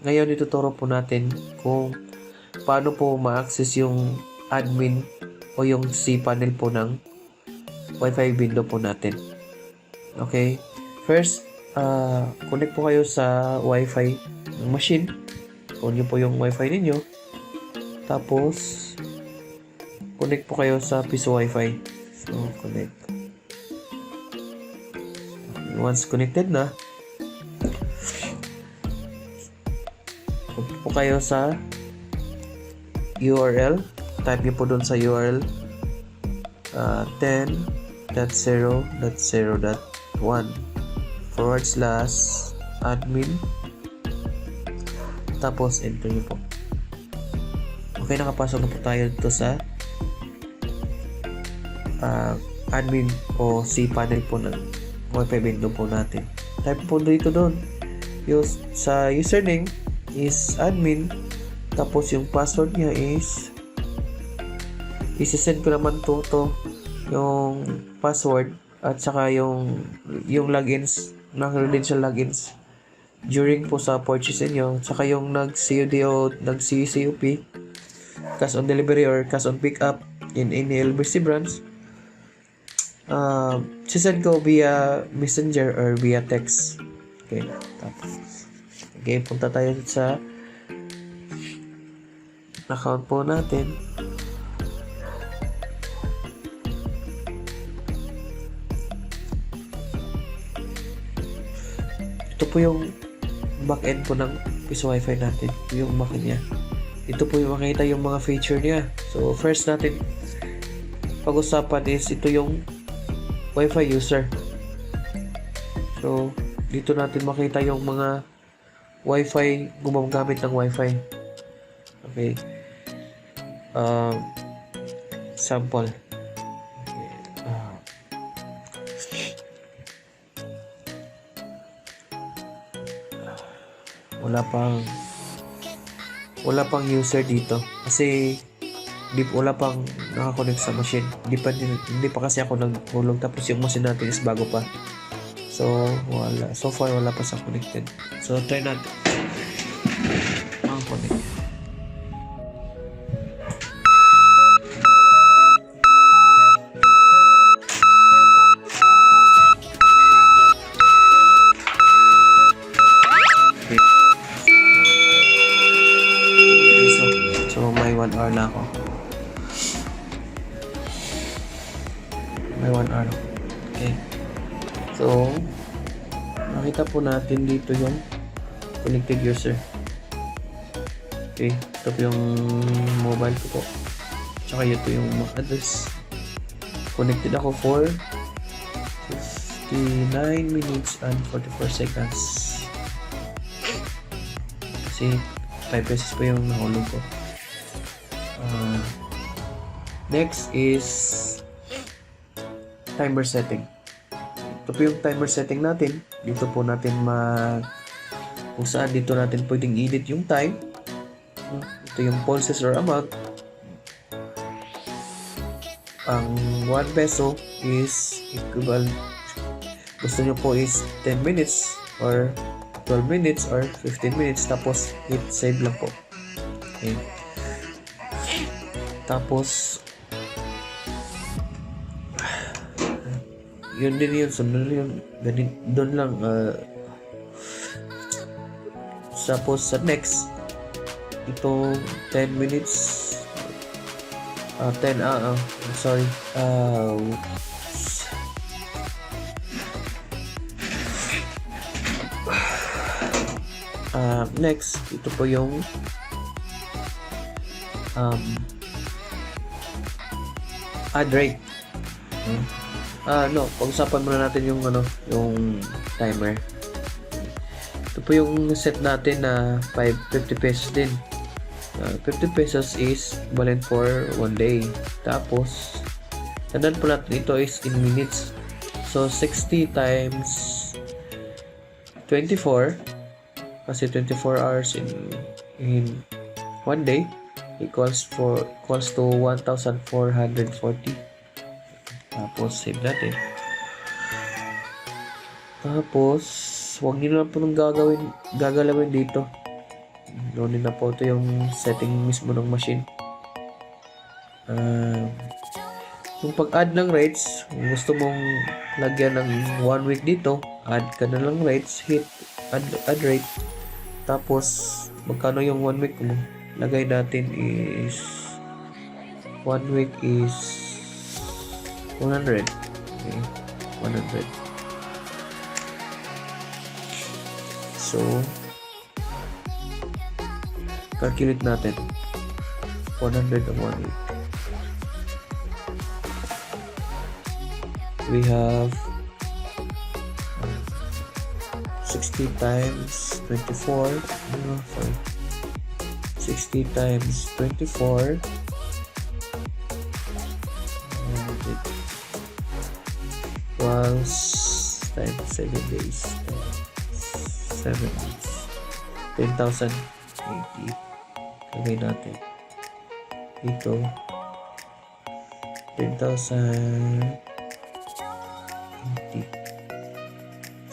ngayon ituturo po natin kung paano po ma-access yung admin o yung cPanel po ng Wifi window po natin. Okay? First, connect po kayo sa Wifi machine. Kung nyo po yung Wifi ninyo. Tapos, connect po kayo sa PisoWifi. So, connect. Once connected na, punta po kayo sa URL. Type nyo po dun sa URL 10.0.0.1/admin, tapos enter nyo po. Okay, nakapasok na po tayo dito sa admin o cPanel po ng Wifi window po natin. Type po dito doon. Sa username is admin, tapos yung password niya is isi-send ko naman to yung password at saka yung logins, credential logins during po sa purchase niyo, saka yung nag-COD o nag-CCUP, cash on delivery or cash on pick up in any LBC branch. Sisend ko via messenger or via text. Okay, tapos punta tayo sa account po natin. Ito po yung backend po ng PisoWifi natin. Ito yung backend niya. Ito po yung makita yung mga feature niya. So, first natin pag-usapan is ito yung Wifi User. So, dito natin makita yung mga Wi-Fi, gumagamit ng Wi-Fi. Okay. Sample. Wala pang user dito kasi wala pang nakakonect sa machine. Hindi pa kasi ako naghulog, tapos yung machine natin is bago pa. So far wala pa sa connected. So try natin connect. So may 1 hour na ako. Okay. So, makita po natin dito yung connected user. Okay. Ito po yung mobile ko po. Tsaka ito yung MAC address. Connected ako for 59 minutes and 44 seconds. Kasi 5 pesos pa yung nahulog ko. Next is timer setting. Ito po yung timer setting natin. Dito po natin kung saan dito natin pwedeng edit yung time. Ito yung pulses or amount. Ang 1 peso is equivalent. Gusto nyo po is 10 minutes or 12 minutes or 15 minutes. Tapos hit save lang po. Okay. Tapos yun din yun, sunod yun, doon lang. Tapos sa next, itong 10 minutes, next, ito po yung add rate. Pag-usapan muna natin yung yung timer. Ito po yung set natin na 50 pesos din. 50 pesos is valid for 1 day. Tapos tandaan po natin ito is in minutes. So 60 times 24, kasi 24 hours in 1 day equals to 1,440. Tapos save natin. Tapos wag niyo na po nang gagalawin dito. Loading na po. Ito yung setting mismo ng machine. Yung pag-add ng rates, kung gusto mong lagyan ng 1 week dito, add ka na lang rates, hit add rate. Tapos, magkano yung 1 week mo? Lagay natin is 1 week is 100. Okay, 100. So, calculate natin. 100 ang 1 week. We have 60 times 24. 60 times 24. Was times 7 days. 7 days. 10,080. Lagay natin. Ito. 10,000.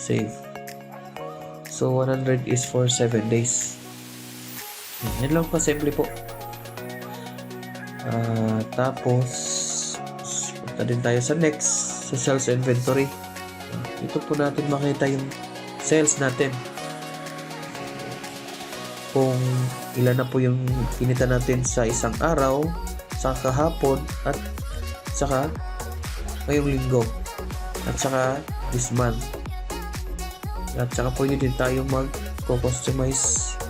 Save. So 100 is for 7 days. Yan lang pa, simple po. Tapos punta din tayo sa next, sa sales inventory. Ito po natin makita yung sales natin, kung ilan na po yung kinita natin sa isang araw, sa kahapon, at saka ngayong linggo, at saka this month. At saka pwede din tayo mag-customize.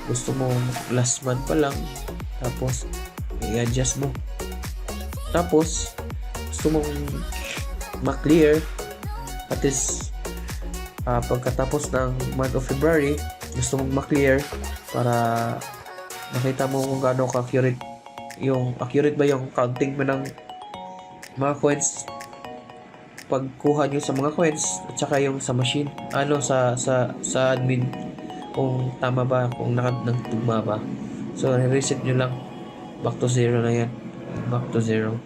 Gusto mo last month pa lang, tapos i-adjust mo. Tapos gusto mong ma-clear at least pagkatapos ng month of February, gusto mong ma-clear para makita mo kung gaano ka-accurate, yung accurate ba yung counting mo ng mga coins pagkuha nyo sa mga coins, at saka yung sa machine, sa admin, kung tama ba, kung nagtugma ba. So reset nyo lang, back to zero na yan, back to zero.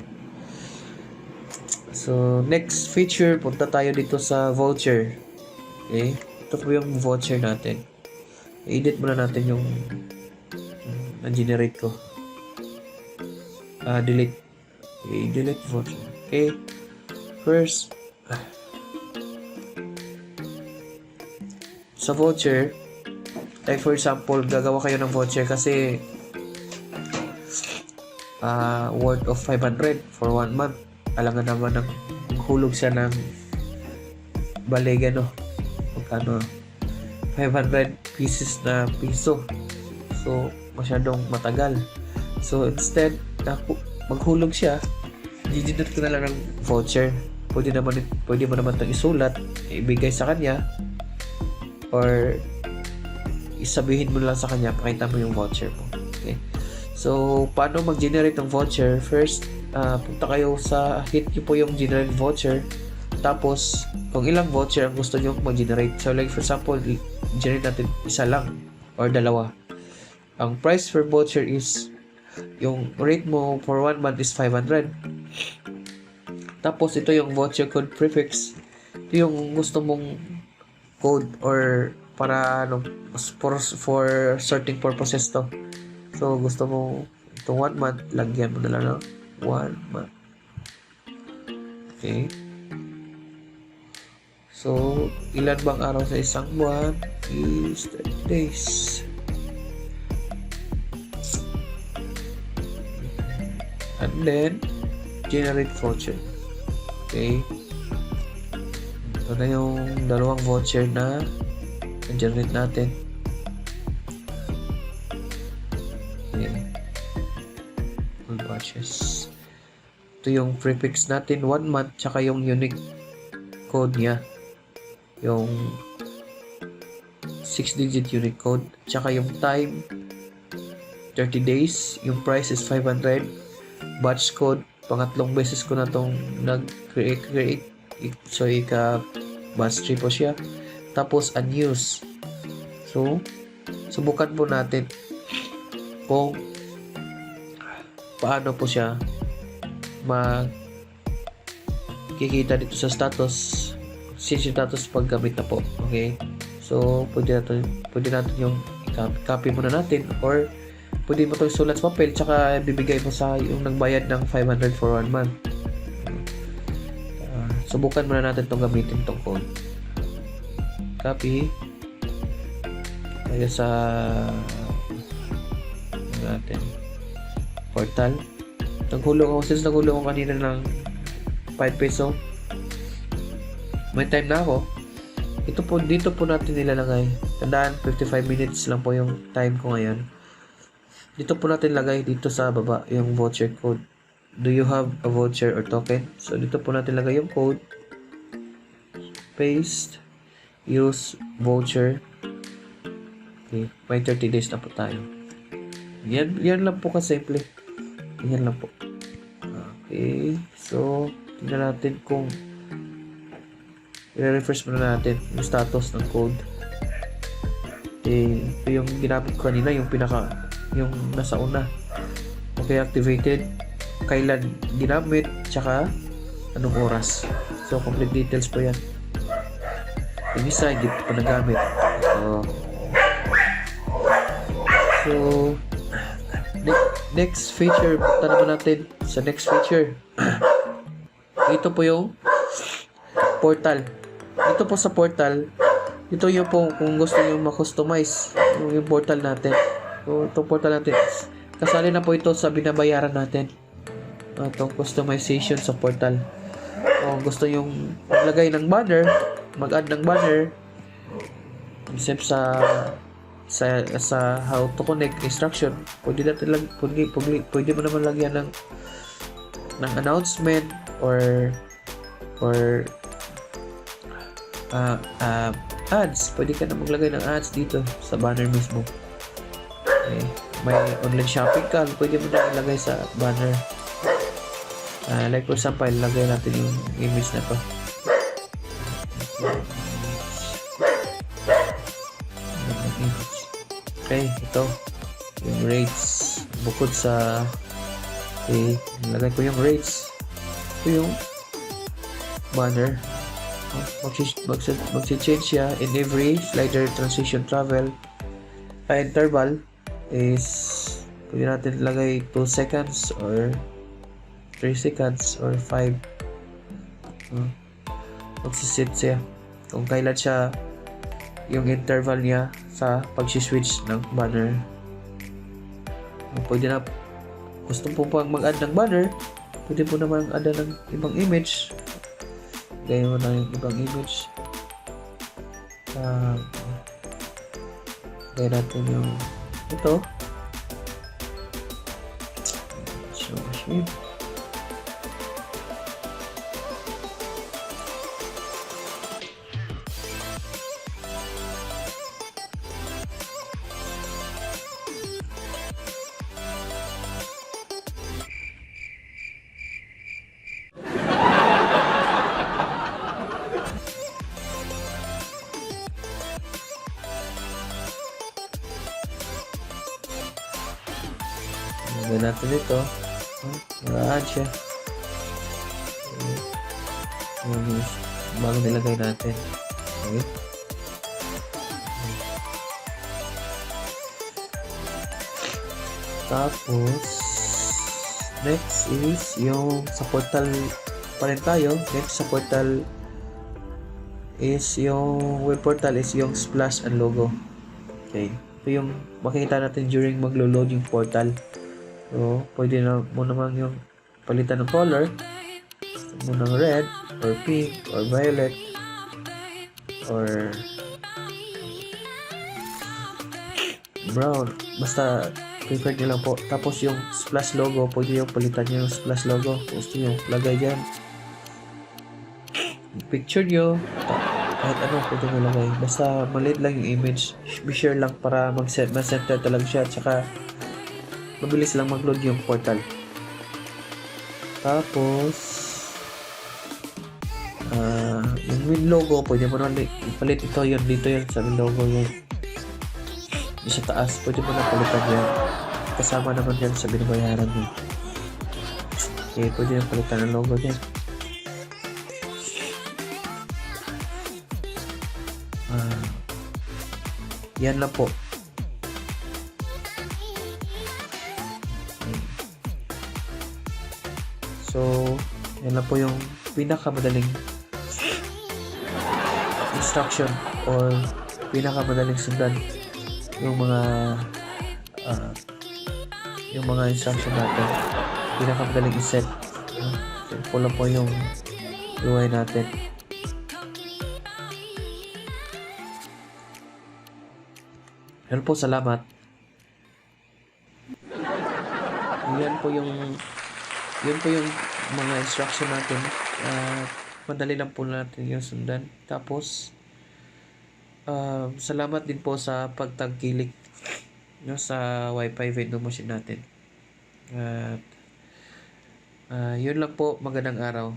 So next feature, punta tayo dito sa voucher. Okay, ito po yung voucher natin. I-edit muna natin yung na-generate ko. Delete. Okay, delete voucher. Okay, first, sa voucher, like for example, gagawa kayo ng voucher kasi worth of 500 for 1 month. Alangan naman ng hulog siya ng baligano. Magkano? 500 pieces na piso. So, masyadong matagal. So, instead, maghulog siya, i-generate ko na lang ng voucher. Pwede mo naman itong isulat, ibigay sa kanya, or isabihin mo lang sa kanya, pakita mo yung voucher mo. Okay. So, paano mag-generate ng voucher? First, punta kayo sa hit nyo po yung generate voucher. Tapos, kung ilang voucher ang gusto nyo mag-generate. So, like for example, generate natin isa lang or dalawa. Ang price for voucher is, yung rate mo for 1 month is 500. Tapos ito yung voucher code prefix. Ito yung gusto mong code or para for sorting purposes to. So gusto mo itong 1 month, lagyan mo na lang ng 1 month. Okay. So ilan bang araw sa isang buwan is 30 days. And then generate voucher. Okay. Ito na yung dalawang voucher na generate natin. Okay. All batches. Ito yung prefix natin, 1 month, tsaka yung unique code niya. Yung 6-digit unique code, tsaka yung time 30 days, yung price is 500. Batch code, pangatlong beses ko na tong nag-create. So, batch 3 po siya. Tapos, unused. So, subukan po natin kung paano po siya makikita dito sa status. Since yung status paggamit na po. Okay? So, pwede natin yung copy muna natin, or pwede mo itong sulat sa papel tsaka bibigay mo sa yung nagbayad ng 500 for 1 month. Subukan muna natin itong gamitin itong code. Copy tayo sa natin portal. Naghulog ako, since naghulog ako kanina ng 5 peso, may time na ako. Dito po natin nilalagay. Tandaan, 55 minutes lang po yung time ko ngayon. Dito po natin lagay dito sa baba yung voucher code. Do you have a voucher or token? So dito po natin lagay yung code. Paste. Use voucher. Okay, may 30 days na po tayo. Yan lang po kasimple. Yan lang po. Okay, so tingnan natin kung i-refresh muna natin yung status ng code. Okay, ito yung ginamit ko kanina, yung nasa una. Okay, activated, kailan ginamit, tsaka anong oras. So complete details po yan. Yung isa, hindi pa nagamit. So next feature, punta naman natin sa next feature. Ito po yung portal. Ito po sa portal, ito yung po kung gusto nyo ma-customize yung portal natin. So itong portal natin, kasali na po ito sa binabayaran natin. Itong customization sa portal. Kung gusto nyo maglagay ng banner, mag-add ng banner, except sa how to connect instruction, pwede mo naman lagyan ng announcement or ads. Pwede ka na maglagay ng ads dito sa banner mismo. Okay. May online shopping ka, pwede mo na ilagay sa banner. Like for example, lagay natin yung image na to. Okay, ito yung rates. Bukod sa lagay ko yung rates, ito yung banner. Mag-change siya in every slider transition travel. Interval is pwede natin lagay 2 seconds or 3 seconds or 5. Magsiset siya kung kailan siya yung interval niya sa pag-switch ng banner. Pwede na, gusto po pang mag-add ng banner, pwede po naman add ng ibang image. Gaya mo na yung ibang image. Gaya natin yung ito. So, lagyan natin ito. Mara-add siya. Bago nilagay natin. Okay. Tapos next is yung sa portal pa rin tayo. Next sa portal is yung web portal is yung splash and logo. Okay. Ito yung makikita natin during maglo-load yung portal. So, pwede na mo naman yung palitan ng color. Mo ng red, or pink, or violet, or brown. Basta, preferred nyo lang po. Tapos yung splash logo, pwede yung palitan nyo yung splash logo. Gusto nyo, lagay dyan. Picture nyo, kahit ano pwede nyo lagay. Basta maliit lang yung image. Be sure lang para mag-center talaga siya. At saka, mabilis lang mag-load yung portal. Tapos yung win logo, pwede mo na ipalit ito yun, dito yun sa win logo yun. Yung sa taas, pwede mo na palitan yan. Kasama naman yan sa binabayaran mo. Okay, pwede na palitan ang logo yan. Yan lang po. So, yan lang po yung pinakamadaling instruction or pinakamadaling sundan yung mga instruction natin. Pinakamadaling iset. Simple lang po yung UI natin. Yan po, salamat. Yun po yung mga instruction natin. Madali lang po natin yung sundan. Tapos, salamat din po sa pagtangkilik sa Wifi Vendo Machine natin. At yun lang po. Magandang araw.